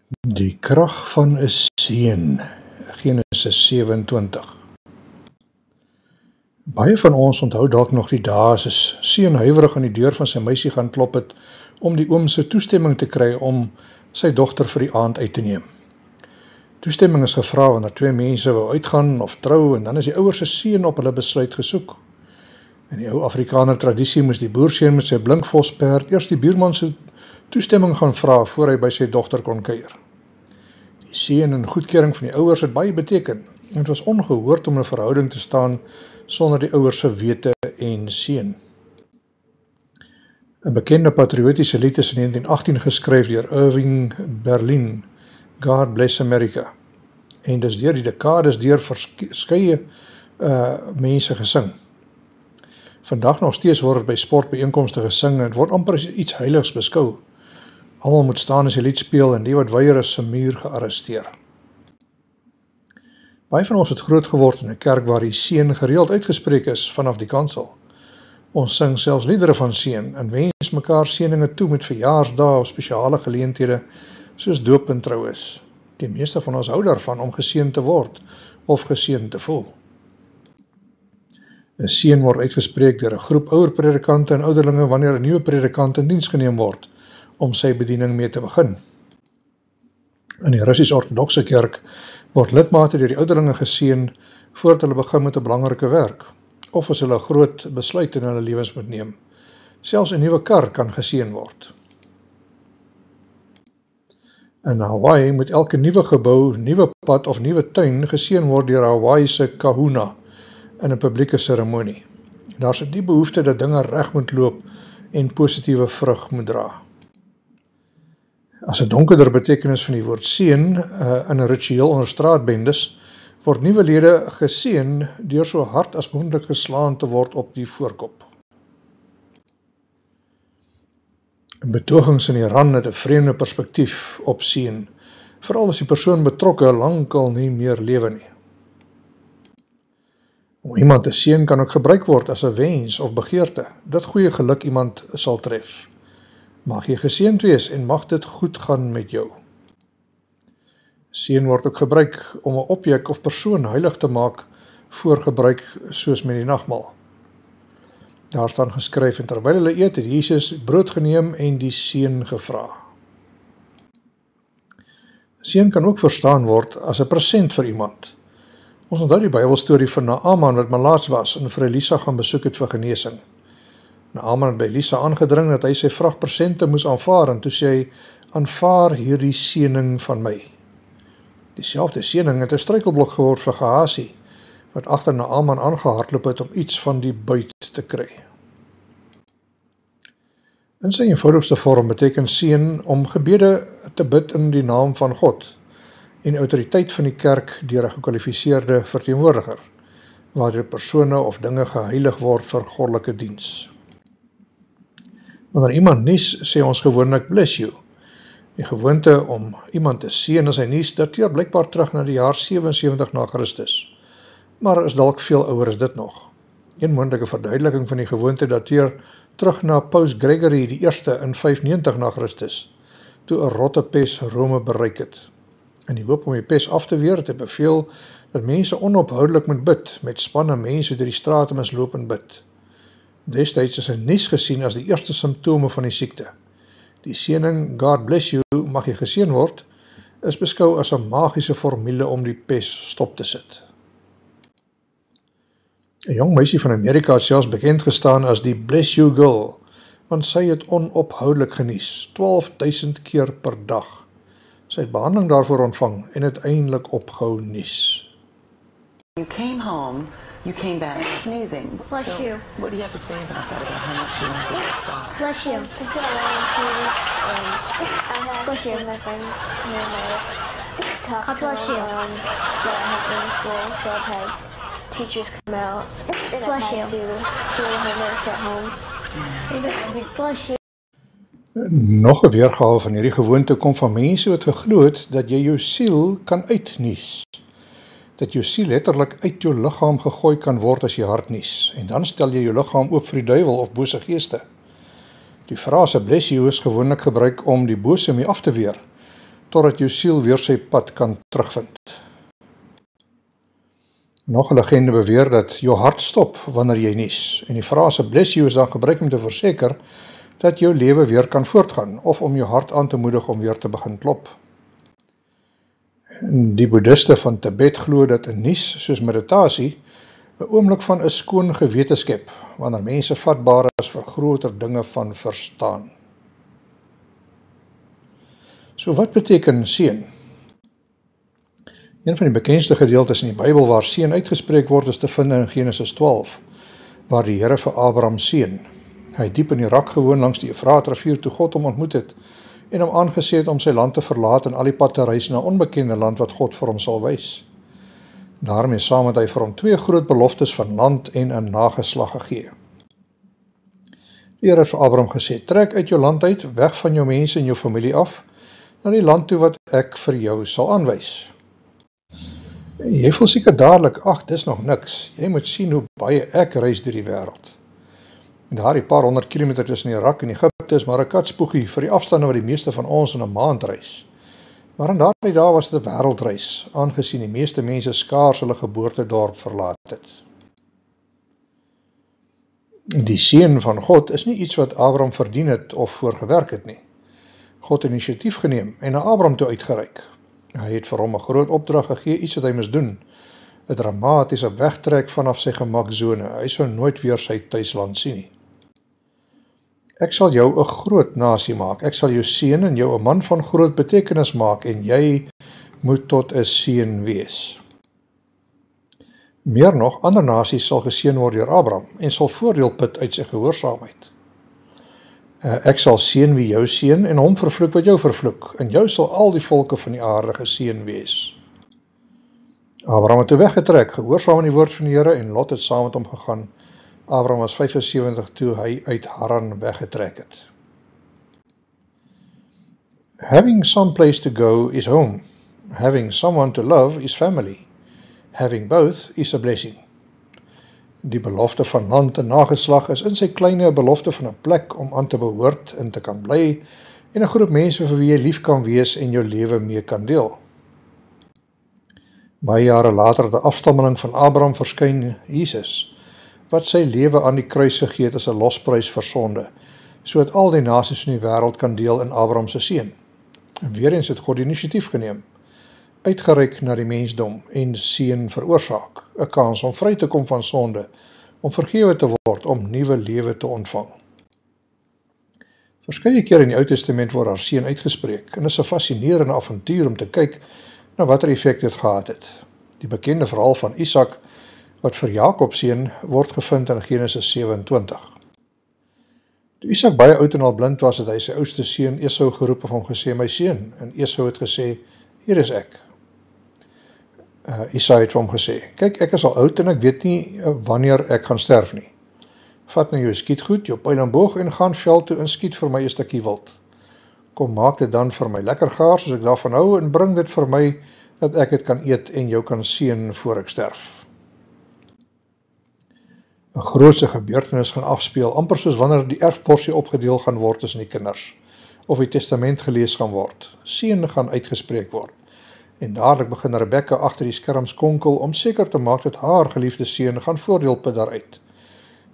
Die krag van 'n seun, Genesis 27. Baie van ons onthou dalk nog die dae as 'n seun huiwerig aan die deur van sy meisie gaan klop het om die oom se toestemming te kry om sy dogter vir die aand uit te neem. Toestemming is gevra wanneer twee mense wou uitgaan of trou en dan is die ouers se seun op hulle besluit gesoek. In die ou Afrikaner tradisie moes die boerseun met sy blinkvosperd eers die buurman se toestemming gaan vra voor hy by sy dogter kon kuier. Die seën en goedkeuring van die ouers het baie beteken en het was ongehoord om in 'n verhouding te staan sonder die ouers se wete en seën. 'n bekende patriotiese lied is in 1918 geskryf deur Irving Berlin, God Bless America, en dis deur die dekades deur verskeie mense gesing. Vandag nog steeds word by sportbijeenkomste gesing en het word amper iets heiligs beskou. Almal moet staan as die lied speel en die wat weier is se muur gearresteer. Baie van ons het groot geword in 'n kerk waar die seën gereeld uitgespreek is vanaf die kansel. Ons sing selfs liedere van seën en wens mekaar seëninge toe met verjaarsdae of spesiale geleenthede soos doop en troues. Die meeste van ons hou daarvan om geseën te word of geseën te voel. 'n Seën word uitgespreek deur 'n groep ouer predikante en ouderlinge wanneer 'n nuwe predikant in diens geneem word om sy bediening mee te begin. In die Russisch-Ortodokse kerk word lidmate deur die ouderlinge geseën voordat hulle begin met 'n belangrike werk, of as hulle 'n groot besluit in hulle lewens moet neem. Selfs 'n nuwe kar kan geseën word. In Hawaii moet elke nuwe gebou, nuwe pad of nuwe tuin geseën word deur Hawaii se kahuna in 'n publieke seremonie. Daar is die behoefte dat dinge reg moet loop en positiewe vrug moet dra. As 'n donkerder betekenis van die woord seën in 'n ritueel onder straatbendes, word nuwe lede geseën deur so hard as moontlik geslaan te word op die voorkop. Betogings in Iran het 'n vreemde perspektief op seën, veral as die persoon betrokke lankal nie meer lewe nie. Om iemand te seën kan ook gebruik word as 'n wens of begeerte, dat goeie geluk iemand sal tref. Mag jy geseënd wees en mag dit goed gaan met jou. Seën word ook gebruik om 'n objek of persoon heilig te maak voor gebruik soos met die nagmaal. Daar staan geskryf en terwyl hulle eet het Jesus brood geneem en die seën gevra. Seën kan ook verstaan word as 'n present vir iemand. Ons onthou die Bybelstorie van Naaman wat malaats was en vir Elisa gaan besoek het vir genesing. Naaman het by Elisa aangedring dat hy sy vragpersente moes aanvaar en toe sê hy, aanvaar hierdie seëning van my. Dieselfde seëning het 'n struikelblok geword vir Gehasie, wat agter Naaman aangehardloop het om iets van die buit te kry. In sy eenvoudigste vorm beteken seën om gebede te bid in die naam van God en autoriteit van die kerk deur 'n gekwalifiseerde verteenwoordiger, waardeur persone of dinge geheilig word vir goddelike diens. Wanneer iemand nies, sê ons gewoonlik bless you. Die gewoonte om iemand te seën as hy nies dateer blykbaar terug na die jaar 77 na Christus, maar is dalk veel ouer as dit nog. Een moontlike verduideliking van die gewoonte dateer terug na Paus Gregory die eerste in 590 na Christus, toe 'n rottepes Rome bereik het. In die hoop om die pes af te weer het hy beveel dat mense onophoudelik moet bid, met spanne mense deur die strate misloop en bid. Destyds is 'n nies gesien as die eerste simptome van die siekte. Die seëning, God bless you, mag jy geseën word, is beskou as 'n magiese formule om die pes stop te sit. 'n Jong meisie van Amerika het selfs bekend gestaan as die Bless You Girl, want sy het onophoudelik genies, 12.000 keer per dag. Sy het behandeling daarvoor ontvang en uiteindelik opgehou nies. You came home, you came back sneezing. Bless you. What do you have to say about that, about how much you wanted to stop? Bless you. It's been around 2 weeks, and I had Bless you. some of my friends and I talked God to bless my you. mom that I had in school, so I've had teachers come out, and Bless I had you. to do homework at home. Bless you. Nog 'n weergawe van hierdie gewoonte kom van mense wat geglo het dat jy jou siel kan uitnies. Dat jou siel letterlik uit jou liggaam gegooi kan word as jy hard nies, en dan stel jy jou liggaam oop vir die duiwel of bose geeste. Die frase bless you is gewoonlik gebruik om die bose mee af te weer, totdat jou siel weer sy pad kan terugvind. Nog 'n legende beweer dat jou hart stop wanneer jy nies, en die frase bless you is dan gebruik om te verseker dat jou lewe weer kan voortgaan, of om jou hart aan te moedig om weer te begin klop. Die boeddhiste van Tibet glo dat 'n nies, soos meditasie, 'n oomblik van 'n skoon gewete skep, wanneer mense vatbaar is vir groter dinge van verstaan. So wat beteken seën? Een van die bekendste gedeeltes in die Bybel waar seën uitgespreek word is te vind in Genesis 12, waar die Here vir Abraham seën. Hy het diep in Irak gewoon langs die Efraat-rivier toe God hom ontmoet het en hom aangesê het om sy land te verlaat en al die pad te reis na 'n onbekende land wat God vir hom sal wys. Daarmee saam het hy vir hom 2 groot beloftes van land en 'n nageslag gegee. Die Here het vir Abraham gesê: "Trek uit jou land uit, weg van jou mense en jou familie af, na die land toe wat ek vir jou sal aanwys." Jy voel seker dadelik, ag, dis nog niks. Jy moet sien hoe baie ek reis deur die wêreld. En daar die paar 100 kilometer tussen Irak en Egipte is maar 'n katspoegie vir die afstande wat die meeste van ons in 'n maand reis. Maar in daardie dae was dit 'n wêreldreis, aangesien die meeste mense skaars hulle geboortedorp verlaat het. Die seën van God is nie iets wat Abraham verdien het of voorgewerk het nie. God het inisiatief geneem en na Abraham toe uitgereik. Hy het vir hom 'n groot opdrag gegee, iets wat hy moes doen. 'n Dramatiese wegtrek vanaf sy gemaksone. Hy sou nooit weer sy tuisland sien nie. Ek sal jou 'n groot nasie maak. Ek sal jou seën en jou 'n man van groot betekenis maak en jy moet tot 'n seën wees. Meer nog, ander nasies sal geseën word deur Abraham en sal voordeel put uit sy gehoorsaamheid. Ek sal seën wie jou seën en hom vervloek wat jou vervloek, en jou sal al die volke van die aarde geseën wees. Abraham het toe weggetrek, gehoorsaam aan die woord van die Here, en Lot het saam met hom gegaan. Abraham was 75 toe hy uit Haran weggetrek het. Having some place to go is home. Having someone to love is family. Having both is a blessing. Die belofte van land en nageslag is in sy kleine 'n belofte van 'n plek om aan te behoort en te kan bly, en 'n groep mense vir wie jy lief kan wees en jou lewe mee kan deel. Baie jare later het 'n afstammeling van Abraham verskyn, Jesus, wat sy lewe aan die kruis gegee het as 'n losprys vir sonde, sodat al die nasies in die wêreld kan deel in Abraham se seën. En weer eens het God die inisiatief geneem, uitgereik na die mensdom en seën veroorsaak, 'n kans om vry te kom van sonde, om vergewe te word, om nuwe lewe te ontvang. Verskeie keer in die Ou Testament word daar seën uitgespreek, en is 'n fascinerende avontuur om te kyk na watter effek dit gehad het. Die bekende verhaal van Isak, wat vir Jakob seën, word gevind in Genesis 27. Toe Isak baie oud en al blind was, het hy sy oudste seun Esau geroep en hom gesê: "My seun," en Esau het gesê: "Hier is ek." Isak het vir hom gesê: "Kyk, ek is al oud en ek weet nie wanneer ek gaan sterf nie. Vat nou jou skietgoed, jou pyl en boog, en gaan veld toe en skiet vir my 'n stukkie wild. Kom, maak dit dan vir my lekker gaar, soos ek daarvan hou, en bring dit vir my, dat ek dit kan eet en jou kan seën voor ek sterf." 'n grootse gebeurtenis gaan afspeel, amper soos wanneer die erfporsie opgedeel gaan word tussen die kinders, of die testament gelees gaan word. Seën gaan uitgespreek word. En dadelik begin Rebekka agter die skerms konkel, om seker te maak dat haar geliefde seun gaan voordeel put daaruit.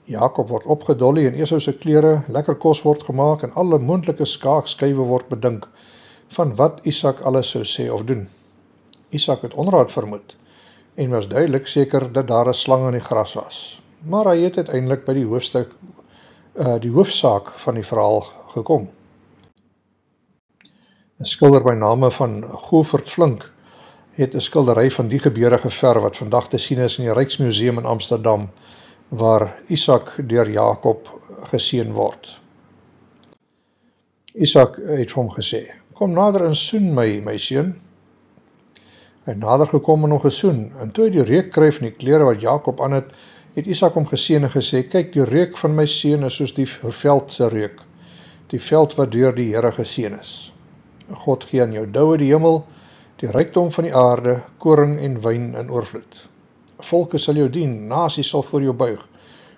Jakob word opgedolly en Esau se klere, lekker kos word gemaak en alle moontlike skaakskywe word bedink, van wat Isak alles sou sê of doen. Isak het onraad vermoed, en was duidelik seker dat daar 'n slang in die gras was. Maar hy het uiteindelik by die hoofsaak van die verhaal gekom. 'n Skilder by name van Govert Flink het 'n skildery van die gebeure geverf wat vandag te sien is in die Rijksmuseum in Amsterdam, waar Isak deur Jakob geseën word. Isak het vir hom gesê: "Kom nader en soen my seun." Hy het nader gekom en hom gesoen, en toe hy die reuk kry van die klere wat Jakob aan het Isak hom geseën en gesê: "Kyk, die reuk van my seun is soos die veld se reuk, die veld wat deur die Here geseën is. God gee aan jou doue die hemel, die rykdom van die aarde, koring en wyn in oorvloed. Volke sal jou dien, nasies sal voor jou buig,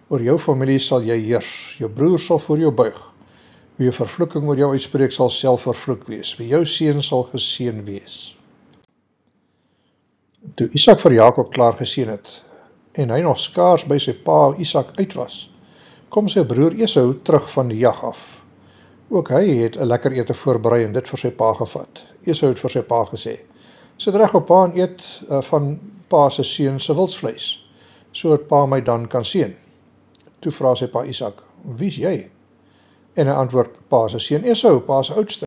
oor jou familie sal jy heers, jou broers sal voor jou buig. Wie 'n vervloeking oor jou uitspreek, sal self vervloek wees. Wie jou seën sal geseën wees. Toe Isak vir Jakob klaar geseën het, en hy nog skaars by sy pa Isak uit was, kom sy broer Esau terug van die jag af. Ook hy het 'n lekker ete voorberei en dit vir sy pa gevat. Esau het vir sy pa gesê, sit reg op pa en eet van pa se seun se wildsvleis, sodat pa my dan kan seën. Toe vra sy pa Isak, wie's jy? En hy antwoord, pa se seun Esau, pa se oudste.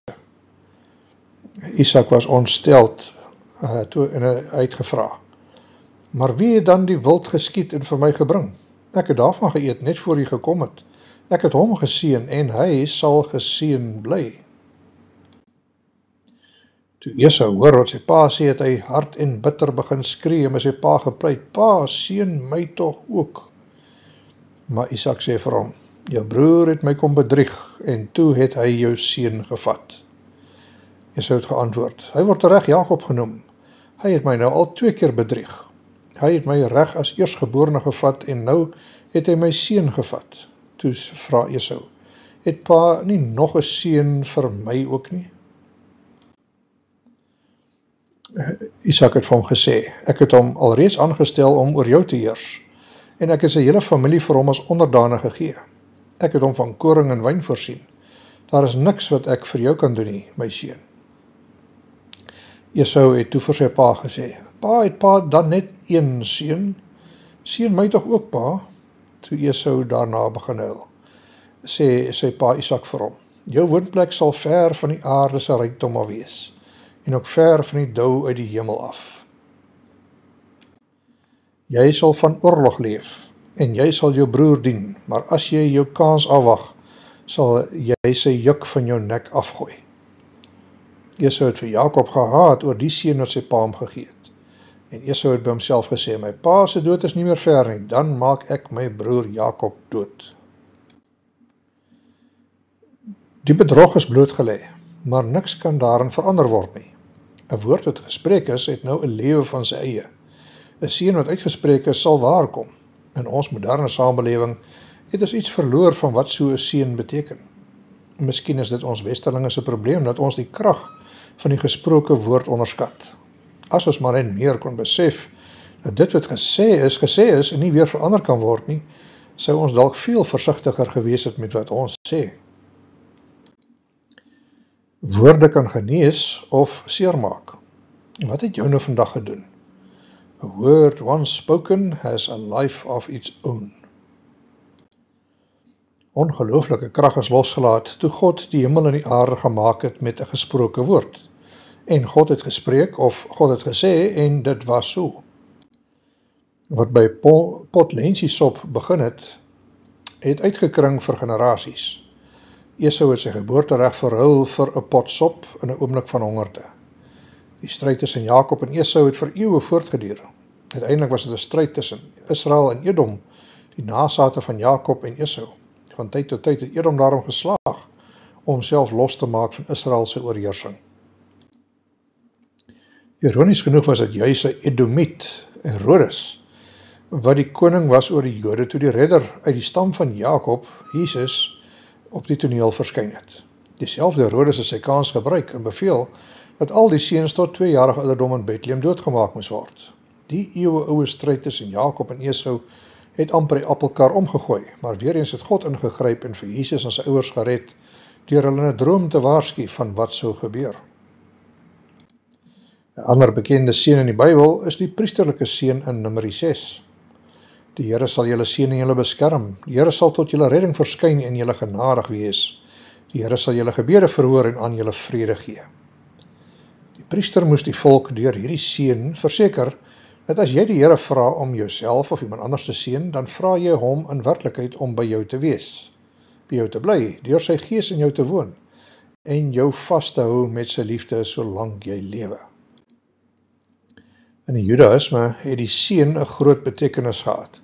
Isak was ontsteld en hy het gevra, maar wie het dan die wild geskiet en vir my gebring? Ek het daarvan geëet net voor hy gekom het. Ek het hom geseën en hy sal geseën bly. Toe Esau hoor wat sy pa sê, het hy hard en bitter begin skree en met sy pa gepleit, pa, seën my tog ook. Maar Isak sê vir hom, jou broer het my kom bedrieg en toe het hy jou seun gevat. Esau het geantwoord, hy word reg Jakob genoem. Hy het my nou al 2 keer bedrieg. Hy het my reg as eersgeborene gevat en nou het hy my seun gevat. Toe vra Esau, het pa nie nog 'n seun vir my ook nie? Isak het vir hom gesê, ek het hom alreeds aangestel om oor jou te heers, en ek het sy hele familie vir hom as onderdane gegee. Ek het hom van koring en wyn voorsien. Daar is niks wat ek vir jou kan doen nie, my seun. Esau het toe vir sy pa gesê, pa, het pa dan net 1 seun? Seën my tog ook, pa? Toe Esau daarna begin huil, sê sy pa Isak vir hom, jou woonplek sal ver van die aarde se rykdom wees, en ook ver van die dou uit die hemel af. Jy sal van oorlog leef, en jy sal jou broer dien, maar as jy jou kans afwag, sal jy sy juk van jou nek afgooi. Esau het vir Jakob gehaat oor die seën wat sy pa hom gegee het. En Esau het by homself gesê, my pa se dood is nie meer ver nie, dan maak ek my broer Jakob dood. Die bedrog is blootgelê, maar niks kan daarin verander word nie. 'n Woord wat gespreek is, het nou 'n lewe van sy eie. 'n Seën wat uitgespreek is, sal waarkom. In ons moderne samelewing het ons iets verloor van wat so 'n seën beteken. Miskien is dit ons westerlinge se probleem, dat ons die krag van die gesproke woord onderskat. As ons maar net meer kon besef, dat dit wat gesê is en nie weer verander kan word nie, sou ons dalk veel versigtiger gewees het met wat ons sê. Woorde kan genees of seermaak. Wat het jou nou vandag gedoen? A word once spoken has a life of its own. Ongelooflike krag is losgelaat toe God die hemel en die aarde gemaak het met 'n gesproke woord. En God het gespreek of God het gesê en dit was so. Wat by potlensiesop begin het uitgekring vir generasies. Esau het sy geboortereg verruil vir 'n pot sop in 'n oomblik van hongerte. Die stryd tussen Jakob en Esau het vir eeue voortgeduur. Uiteindelik was dit 'n stryd tussen Israel en Edom, die nasate van Jakob en Esau. Van tyd tot tyd het Edom daarom geslaag om homself los te maak van Israel se oorheersing. Ironies genoeg was dit juis 'n Edomiet, Herodes, wat die koning was oor die Jode toe die redder uit die stam van Jakob, Jesus, op die toneel verskyn het. Dieselfde Herodes het sy kans gebruik en beveel dat al die seuns tot 2-jarige ouderdom in Bethlehem doodgemaak moes word. Die eeuwe-oue stryd tussen Jakob en Esau het amper die appelkar omgegooi, maar weer eens het God ingegryp en vir Jesus en sy ouers gered, deur hulle in 'n droom te waarsku van wat sou gebeur. 'n Ander bekende seën in die Bybel is die priesterlike seën in Numeri 6. Die Here sal julle seën en julle beskerm. Die Here sal tot julle redding verskyn en julle genadig wees. Die Here sal julle gebede verhoor en aan julle vrede gee. Die priester moes die volk deur hierdie seën verseker dat as jy die Here vra om jouself of iemand anders te seën, dan vra jy hom in werklikheid om by jou te wees, by jou te bly, deur sy gees in jou te woon en jou vas te hou met sy liefde solank jy lewe. In die Judaïsme het die seën 'n groot betekenis gehad.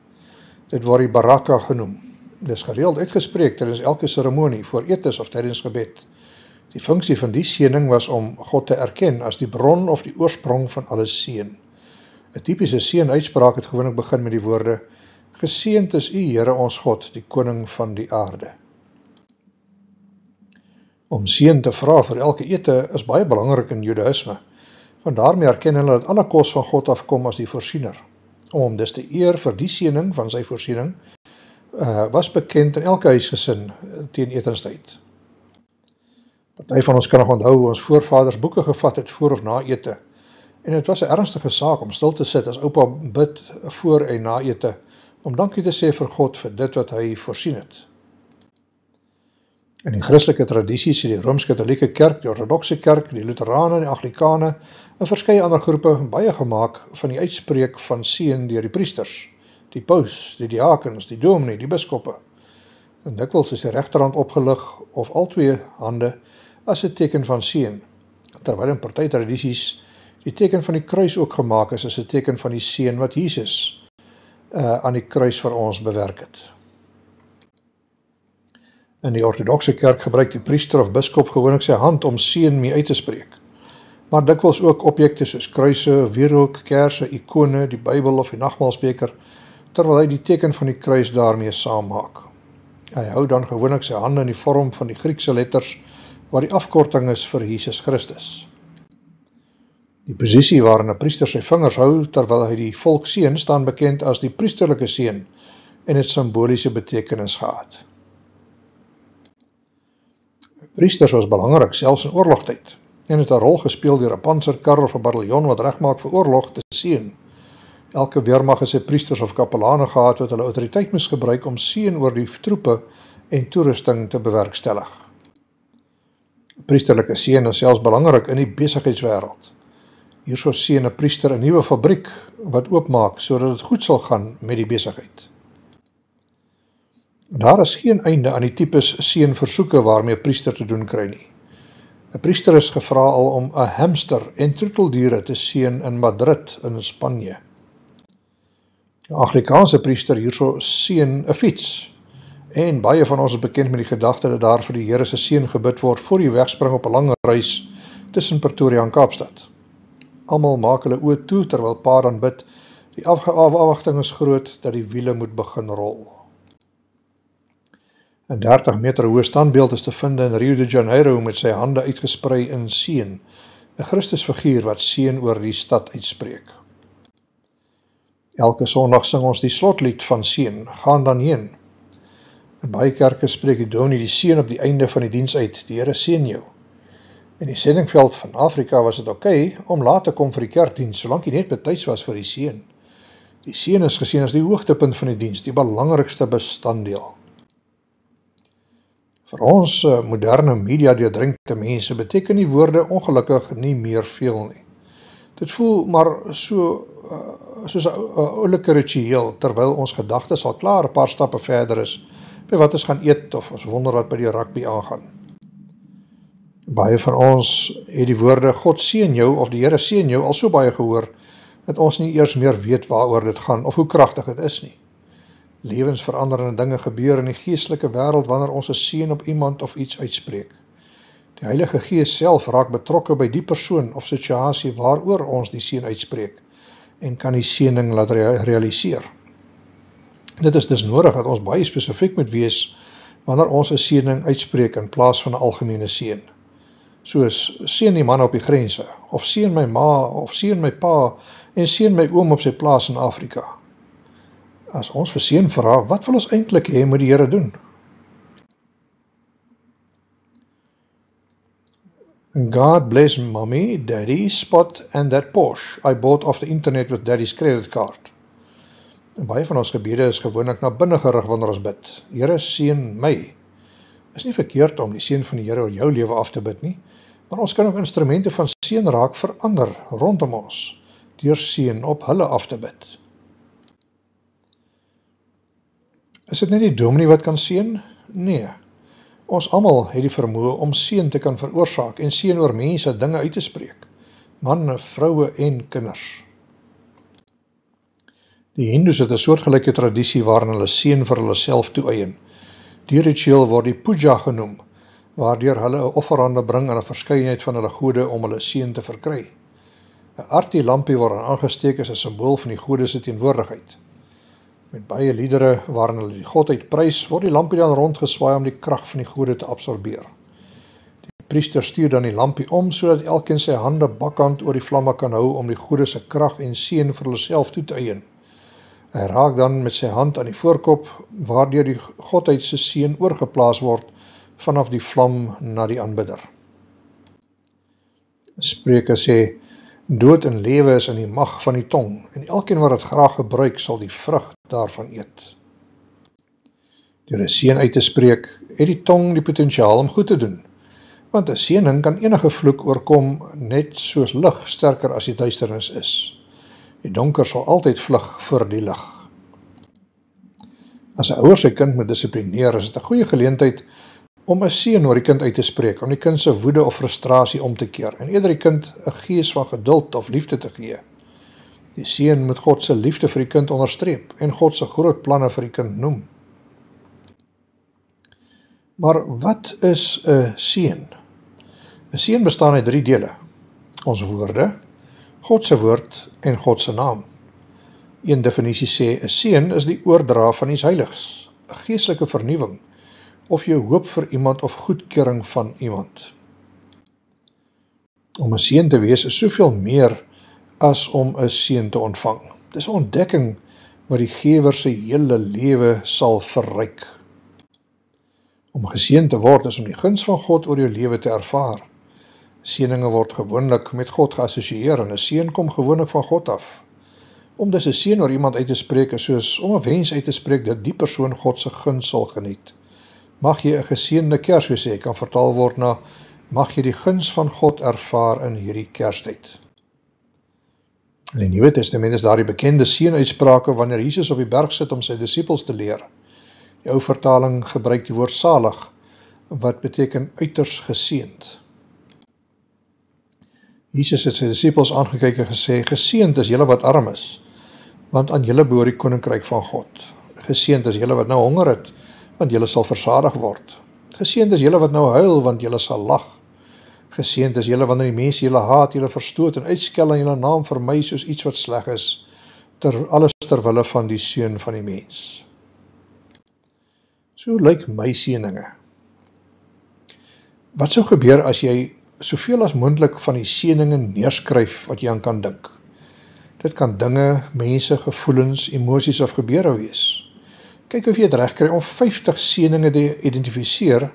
Dit word die baraka genoem. Dit is gereeld uitgespreek tydens elke seremonie, voor etes of tydens gebed. Die funksie van die seëning was om God te erken as die bron of die oorsprong van alle seën. 'n Tipiese seënuitspraak het gewoonlik begin met die woorde: Geseënd is U, Here ons God, die koning van die aarde. Om seën te vra vir elke ete is baie belangrik in Judaïsme, want daarmee erken hulle dat alle kos van God afkom as die voorsiener. Om hom dus te eer vir die seëning van sy voorsiening, was bekend in elke huisgesin teen etenstyd. Party van ons kan nog onthou hoe ons voorvaders boeke gevat het voor of na ete, en het was 'n ernstige saak om stil te sit as oupa bid voor en na ete, om dankie te sê vir God vir dit wat hy voorsien het. In die Christelike tradisies het die Rooms-Katolieke Kerk, die Ortodokse Kerk, die Lutherane en die Anglikane en verskeie ander groepe baie gemaak van die uitspreek van seën deur die priesters, die paus, die diakens, die dominee, die biskoppe. En dikwels is die regterhand opgelig of al twee hande as 'n teken van seën, terwyl in party tradisies die teken van die kruis ook gemaak is as 'n teken van die seën wat Jesus aan die kruis vir ons bewerk het. In die Ortodokse Kerk gebruik die priester of biskop gewoonlik sy hand om seën mee uit te spreek, maar dikwels ook objekte soos kruise, wierook, kerse, ikone, die Bybel of die nagmaalsbeker, terwyl hy die teken van die kruis daarmee saammaak. Hy hou dan gewoonlik sy hande in die vorm van die Griekse letters, wat die afkorting is vir Jesus Christus. Die posisie waarin 'n priester sy vingers hou terwyl hy die volk seën, staan bekend as die priesterlike seën en het simboliese betekenis gehad. Priesters was belangrik, selfs in oorlogtyd, en het 'n rol gespeel deur 'n pantserkar of 'n bataljon wat regmaak vir oorlog te seën. Elke weermag het sy priesters of kapelane gehad wat hulle autoriteit moes gebruik om seën oor die troepe en toerusting te bewerkstellig. Priesterlike seën is selfs belangrik in die besigheidswêreld. Hierso seën 'n priester 'n nuwe fabriek wat oopmaak sodat dit goed sal gaan met die besigheid. Daar is geen einde aan die tipes seënversoeke waarmee 'n priester te doen kry nie. 'n Priester is gevra al om 'n hamster en troeteldiere te seën in Madrid in Spanje. 'n Afrikaanse priester hierso seën 'n fiets. En baie van ons is bekend met die gedagte dat daar vir die Here se seën gebid word voor die wegspring op 'n lang reis tussen Pretoria en Kaapstad. Almal maak hulle oë toe terwyl pa dan bid. Die afwagting is groot dat die wiele moet begin rol. 'n 30 meter hoë standbeeld is te vind in Rio de Janeiro met sy hande uitgesprei in seën, 'n Christusfiguur wat seën oor die stad uitspreek. Elke Sondag sing ons die slotlied van seën, gaan dan heen. In baie kerke spreek die dominee die seën op die einde van die diens uit, die Here seën jou. In die sendingveld van Afrika was dit oké om laat te kom vir die kerkdiens, solank jy net betyds was vir die seën. Die seën is gesien as die hoogtepunt van die diens, die belangrikste bestanddeel. Vir ons moderne media deurdrinkte mense beteken die woorde ongelukkig nie meer veel nie. Dit voel maar soos 'n oulike ritueel, terwyl ons gedagtes al klaar 'n paar stappe verder is, by wat ons gaan eet of ons wonder wat by die rugby aangaan. Baie van ons het die woorde God seën jou of die Here seën jou al so baie gehoor, dat ons nie eers meer weet waaroor dit gaan of hoe kragtig dit is nie. Lewensveranderende dinge gebeur in die geestelike wêreld wanneer ons 'n seën op iemand of iets uitspreek. Die Heilige Gees self raak betrokke by die persoon of situasie waaroor ons die seën uitspreek en kan die seëning laat realiseer. Dit is dus nodig dat ons baie spesifiek moet wees wanneer ons 'n seëning uitspreek in plaas van 'n algemene seën. Soos seën die man op die grense, of seën my ma, of seën my pa, en seën my oom op sy plaas in Afrika. As ons vir seën vra, wat wil ons eintlik hê moet die Here doen? God bless mommy, daddy, Spot and that Porsche I bought off the internet with daddy's credit card. En baie van ons gebede is gewoonlik na binne gerig wanneer ons bid. Here seën my. Is nie verkeerd om die seën van die Here oor jou lewe af te bid nie, maar ons kan ook instrumente van seën raak vir ander rondom ons, deur seën op hulle af te bid. Is dit net die dominee wat kan seën? Nee. Ons almal het die vermoë om seën te kan veroorsaak en seën oor mense dinge uit te spreek. Manne, vroue en kinders. Die Hindoes het 'n soortgelyke tradisie waarin hulle seën vir hulle self toeëien. Die ritueel word die puja genoem, waardeur hulle 'n offerande bring aan 'n verskeidenheid van hulle gode om hulle seën te verkry. 'n Arti-lampie word aangesteek as 'n simbool van die gode se teenwoordigheid. Met baie liedere waarin hulle die godheid prys, word die lampie dan rondgeswaai om die krag van die gode te absorbeer. priester stuur dan die lampie om, sodat elkeen sy hande bakkant oor die vlamme kan hou om die Gode se krag en seën vir hulself toe te eien. Hy raak dan met sy hand aan die voorkop, waardeur die Godheid se seën oorgeplaas word vanaf die vlam na die aanbidder. Spreuke sê, dood en lewe is in die mag van die tong, en elkeen wat het graag gebruik, sal die vrug daarvan eet. Deur 'n seën uit te spreek, het die tong die potensiaal om goed te doen, want 'n seëning kan enige vloek oorkom, net soos lig sterker as die duisternis is. Die donker sal altyd vlug voor die lig. As 'n ouer sy kind moet dissiplineer, is dit 'n goeie geleentheid om 'n seën oor die kind uit te spreek, om die kind se woede of frustrasie om te keer, en eerder die kind 'n gees van geduld of liefde te gee. Die seën moet God se liefde vir die kind onderstreep, en God se groot planne vir die kind noem. Maar wat is 'n seën? 'n Seën bestaan uit 3 dele. Ons woorde, God se woord en God se naam. Een definisie sê, 'n seën is die oordra van iets heiligs, 'n geestelike vernuwing, of jou hoop vir iemand of goedkeuring van iemand. Om 'n seën te wees is soveel meer as om 'n seën te ontvang. Dit is 'n ontdekking wat die gewer se hele lewe sal verryk. Om geseën te word is om die guns van God oor jou lewe te ervaar. Seëninge word gewoonlik met God geassosieer en 'n seën kom gewoonlik van God af. Om dus 'n seën oor iemand uit te spreek is soos om 'n wens uit te spreek dat die persoon God se guns sal geniet. Mag jy 'n geseënde Kersfees hê, kan vertaal word na mag jy die guns van God ervaar in hierdie Kerstyd. In die Nuwe Testament is daar die bekende seënuitsprake wanneer Jesus op die berg sit om sy disippels te leer. Die ou vertaling gebruik die woord salig, wat beteken uiters geseënd. Jesus het sy disippels aangekyk en gesê, geseënd is julle wat arm is, want aan julle behoort die koninkryk van God. Geseënd is julle wat nou honger het, want julle sal versadig word. Geseënd is julle wat nou huil, want julle sal lag. Geseënd is julle wanneer die mense julle haat, julle verstoot en uitskel aan julle naam vir my soos iets wat sleg is, alles ter wille van die seun van die mens. So lyk my seëninge. Wat sou gebeur as jy soveel as moontlik van die seëninge neerskryf wat jy aan kan dink? Dit kan dinge, mense, gevoelens, emosies of gebeure wees. Kyk of jy het reg kry om 50 seëninge te identifiseer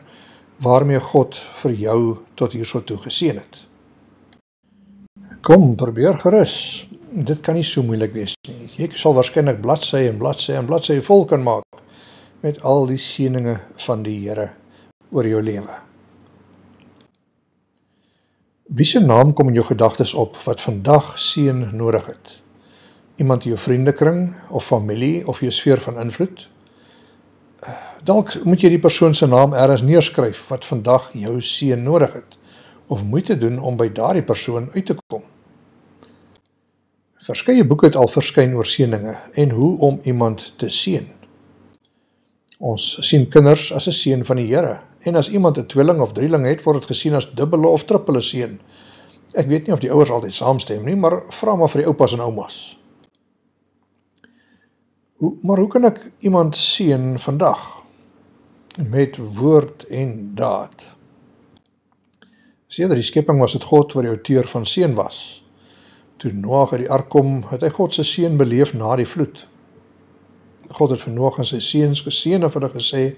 waarmee God vir jou tot hierso toe geseën het. Kom, probeer gerus. Dit kan nie so moeilik wees nie. Jy sal waarskynlik bladsy en bladsy en bladsy vol kan maak met al die seëninge van die Here oor jou lewe. Wie se naam kom in jou gedagtes op wat vandag seën nodig het? Iemand in jou vriendekring of familie of jou sfeer van invloed? Dalk moet jy die persoon se naam ergens neerskryf wat vandag jou seën nodig het, of moeite doen om by daardie persoon uit te kom. Verskeie boeke het al verskyn oor seëninge en hoe om iemand te seën. Ons sien kinders as 'n seën van die Here, en as iemand 'n tweeling of drieling het, word dit gesien as dubbele of trippele seën. Ek weet nie of die ouers altyd saamstem nie, maar vra maar vir die oupas en oumas. Maar hoe kan ek iemand seën vandag? Met woord en daad. Sedert die skepping was dit God wat die outeur van seën was. Toe Noag uit die ark kom, het hy God se seën beleef na die vloed. God het vir Noag en sy seuns geseën en vir hulle gesê,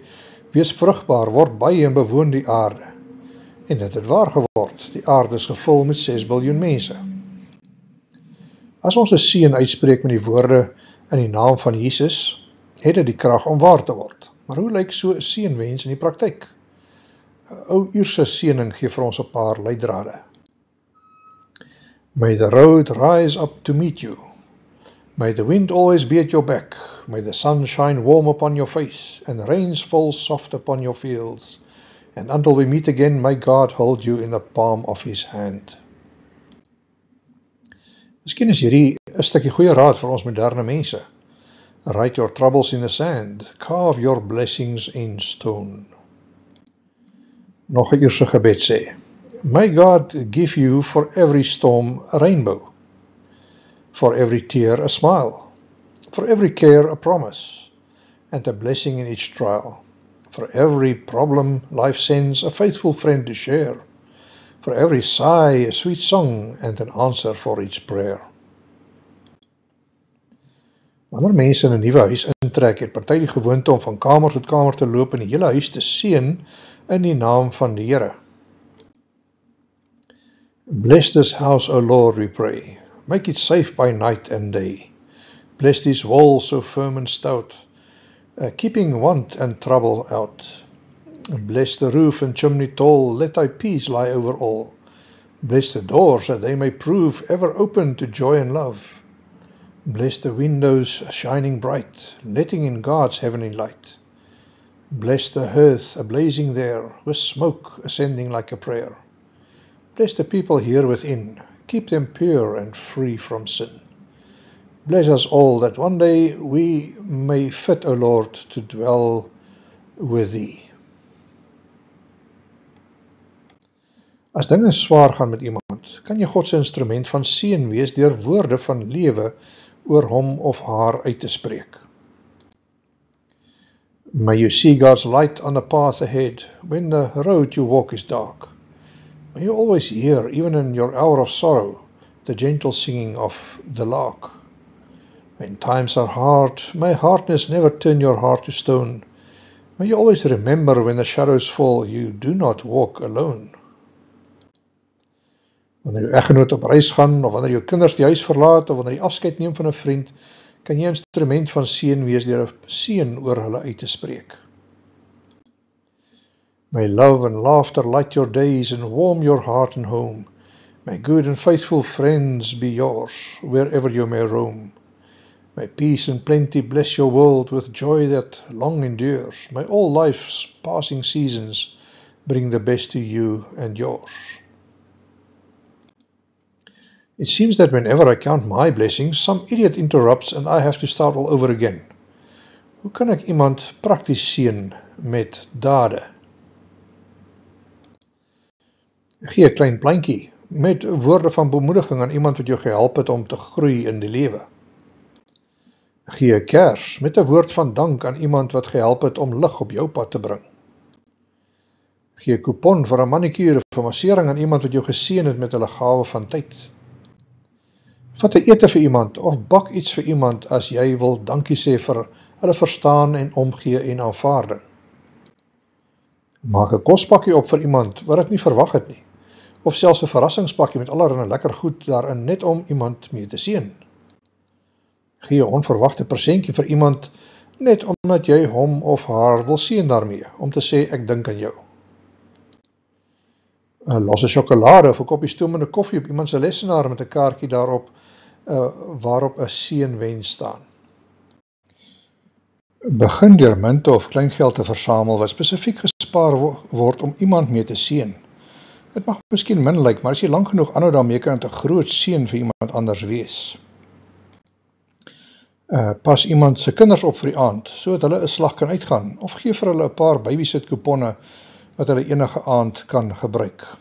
wees vrugbaar, word baie en bewoon die aarde. En dit het waar geword, die aarde is gevul met 6 biljoen mense. As ons 'n seën uitspreek met die woorde in die naam van Jesus, het dit die krag om waar te word. Maar hoe lyk so 'n seënwens in die praktyk? 'n Ou Ierse seëning gee vir ons 'n paar leidrade. May the road rise up to meet you. May the wind always be at your back. May the sun shine warm upon your face, and rains fall soft upon your fields. And until we meet again, may God hold you in the palm of his hand. Miskien is hierdie 'n stukkie goeie raad vir ons moderne mense. Write your troubles in the sand, carve your blessings in stone. Nog 'n Ierse gebed sê, may God give you for every storm a rainbow, for every tear a smile, for every care a promise, and a blessing in each trial. For every problem life sends a faithful friend to share, For every sigh a sweet song and an answer for each prayer. Wanneer mense in 'n nuwe huis intrek, het party die gewoonte om van kamer tot kamer te loop en die hele huis te seën in die naam van die Here. Bless this house, O Lord, we pray. Make it safe by night and day. Bless these walls so firm and stout, keeping want and trouble out. Bless the roof and chimney tall, let thy peace lie over all. Bless the doors, that they may prove ever open to joy and love. Bless the windows shining bright, letting in God's heavenly light. Bless the hearth ablazing there, with smoke ascending like a prayer. Bless the people here within, keep them pure and free from sin. Bless us all, that one day we may fit, O Lord, to dwell with thee. As dinge swaar gaan met iemand, kan jy God se instrument van seën wees deur woorde van lewe oor hom of haar uit te spreek. May you see God's light on the path ahead when the road you walk is dark. May you always hear, even in your hour of sorrow, the gentle singing of the lark. When times are hard, may hardness never turn your heart to stone. May you always remember when the shadows fall, you do not walk alone. Wanneer jou eggenoot op reis gaan, of wanneer jou kinders die huis verlaat, of wanneer jy afskeid neem van 'n vriend, kan jy 'n instrument van seën wees deur 'n seën oor hulle uit te spreek. May love and laughter light your days and warm your heart and home. May good and faithful friends be yours, wherever you may roam. May peace and plenty bless your world with joy that long endures. May all life's passing seasons bring the best to you and yours. It seems that whenever I count my blessings, some idiot interrupts and I have to start all over again. Hoe kan ek iemand prakties seën met dade? Gee 'n klein plantjie met woorde van bemoediging aan iemand wat jou gehelp het om te groei in die lewe. Gee 'n kers met 'n woord van dank aan iemand wat gehelp het om lig op jou pad te bring. Gee 'n kupon vir 'n manicure of 'n massering aan iemand wat jou geseën het met hulle gawe van tyd. Vat 'n ete vir iemand of bak iets vir iemand as jy wil dankie sê vir hulle verstaan en omgee en aanvaarding. Maak 'n kospakkie op vir iemand wat dit nie verwag het nie, of selfs 'n verrassingspakkie met allerlei lekker goed daarin net om iemand mee te seën. Gee 'n onverwagte presentjie vir iemand net omdat jy hom of haar wil seën daarmee, om te sê ek dink aan jou. Los 'n sjokolade of 'n koppie stoomende koffie op iemand se lesenaar met 'n kaartjie daarop waarop 'n seënwens staan. Begin deur munte of kleingeld te versamel wat spesifiek gespaar word om iemand mee te seën. Dit mag miskien min lyk, maar as jy lank genoeg aanhou daarmee kan dit 'n groot seën vir iemand anders wees. Pas iemand se kinders op vir die aand, sodat hulle 'n slag kan uitgaan, of gee vir hulle 'n paar babysit kuponne wat hulle enige aand kan gebruik.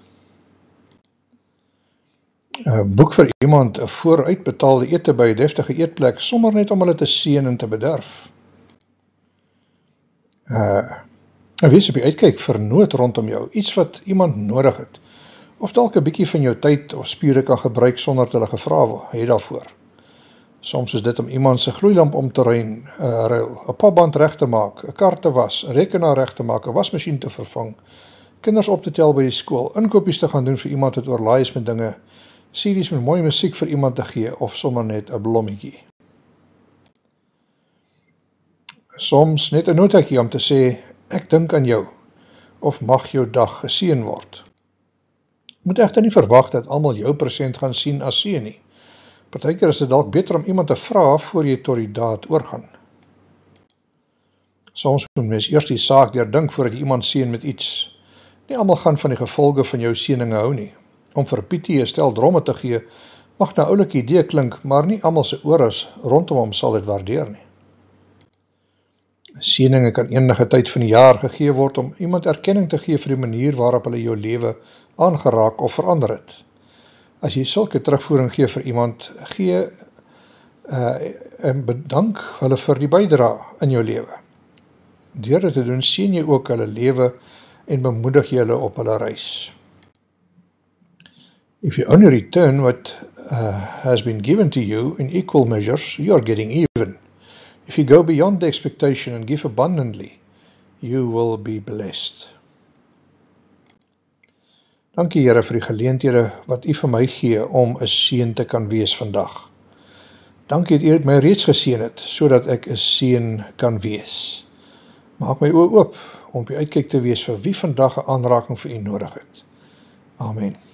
Boek vir iemand 'n vooruitbetaalde ete by 'n deftige eetplek, sommer net om hulle te seën en te bederf. Wees op die uitkyk vir nood rondom jou, iets wat iemand nodig het, of dalk 'n bietjie van jou tyd of spiere kan gebruik sonder dat hulle gevra het daarvoor. Soms is dit om iemand se gloeilamp om te ruil, 'n papband reg te maak, 'n kar te was, 'n rekenaar reg te maak, 'n wasmasjien te vervang, kinders op te tel by die skool, inkopies te gaan doen vir iemand wat oorlaai is met dinge, CD's met mooi musiek vir iemand te gee, of sommer net 'n blommetjie. Soms net 'n notaatjie om te sê, ek dink aan jou, of mag jou dag geseën word. Moet egter nie verwag dat almal jou present gaan sien as seën nie. Partykeer is dit dalk beter om iemand te vra voor jy tot die daad oorgaan. Soms moet mens eers die saak deurdink voordat jy iemand seën met iets. Nie almal gaan van die gevolge van jou seëninge hou nie. Om vir Pietie 'n stel dromme te gee, mag nou 'n oulike idee klink, maar nie almal se ores rondom hom sal dit waardeer nie. Seëninge kan enige tyd van die jaar gegee word om iemand erkenning te gee vir die manier waarop hulle jou lewe aangeraak of verander het. As jy sulke terugvoering gee vir iemand, gee en bedank hulle vir die bydrae in jou lewe. Deur dit te doen, seën jy ook hulle lewe en bemoedig jy hulle op hulle reis. If you only return what has been given to you in equal measures, you are getting even. If you go beyond the expectation and give abundantly, you will be blessed. Dankie Here vir die geleenthede wat U vir my gee om 'n seën te kan wees vandag. Dankie dat U my reeds geseën het, sodat ek 'n seën kan wees. Maak my oë oop om op die uitkyk te wees vir wie vandag 'n aanraking vir U nodig het. Amen.